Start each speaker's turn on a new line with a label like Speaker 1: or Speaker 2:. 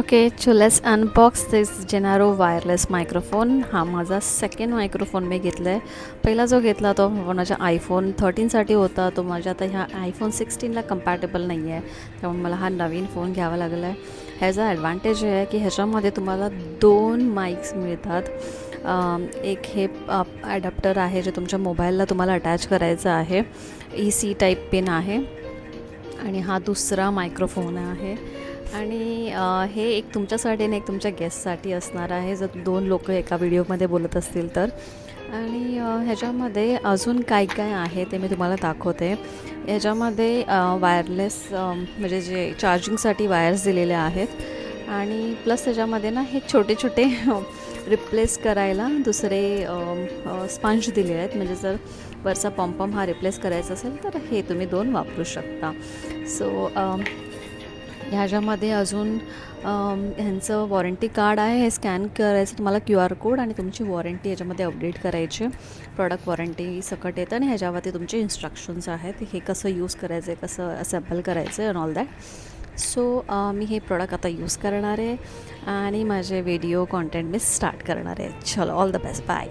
Speaker 1: Okay, so let's unbox this जेनारो wireless microphone. हा माझा सेकंड मायक्रोफोन मी घेतला आहे. पहिला जो घेतला तो माझ्या आयफोन 13साठी होता. तो माझ्या आता ह्या आयफोन 16ला कम्पॅटेबल नाही आहे, त्यामुळे मला हा नवीन फोन घ्यावा लागला आहे. ह्याचा ॲडव्हान्टेज हे आहे की ह्याच्यामध्ये तुम्हाला 2 माईक्स मिळतात. एक हे ॲडॅप्टर आहे जे तुमच्या मोबाईलला तुम्हाला अटॅच करायचं आहे. EC टाईप पिन आहे आणि हा दुसरा मायक्रोफोन आहे. आणि हे एक तुमच्यासाठी आणि एक तुमच्या गेस्टसाठी असणार आहे, जर 2 लोकं एका व्हिडिओमध्ये बोलत असतील तर. आणि ह्याच्यामध्ये अजून काय काय आहे ते मी तुम्हाला दाखवते. ह्याच्यामध्ये वायरलेस म्हणजे जे चार्जिंगसाठी वायर्स दिलेल्या आहेत आणि प्लस त्याच्यामध्ये ना हे छोटे छोटे रिप्लेस करायला दुसरे स्पंज दिले आहेत. म्हणजे जर वरचा पॉम्पम हा रिप्लेस करायचा असेल तर हे तुम्ही 2 वापरू शकता. सो ह्याच्यामध्ये अजून ह्यांचं वॉरंटी कार्ड आहे. हे स्कॅन करायचं तुम्हाला QR कोड आणि तुमची वॉरंटी याच्यामध्ये अपडेट करायची. प्रॉडक्ट वॉरंटी सकट येतं आणि ह्याच्यावरती तुमचे इन्स्ट्रक्शन्स आहेत, हे कसं यूज करायचं आहे, कसं असेंबल करायचं आहे अँड ऑल दॅट. सो मी हे प्रॉडक्ट आता यूज करणार आहे आणि माझे व्हिडिओ कॉन्टेंट मी स्टार्ट करणार आहे. चलो, ऑल द बेस्ट, बाय.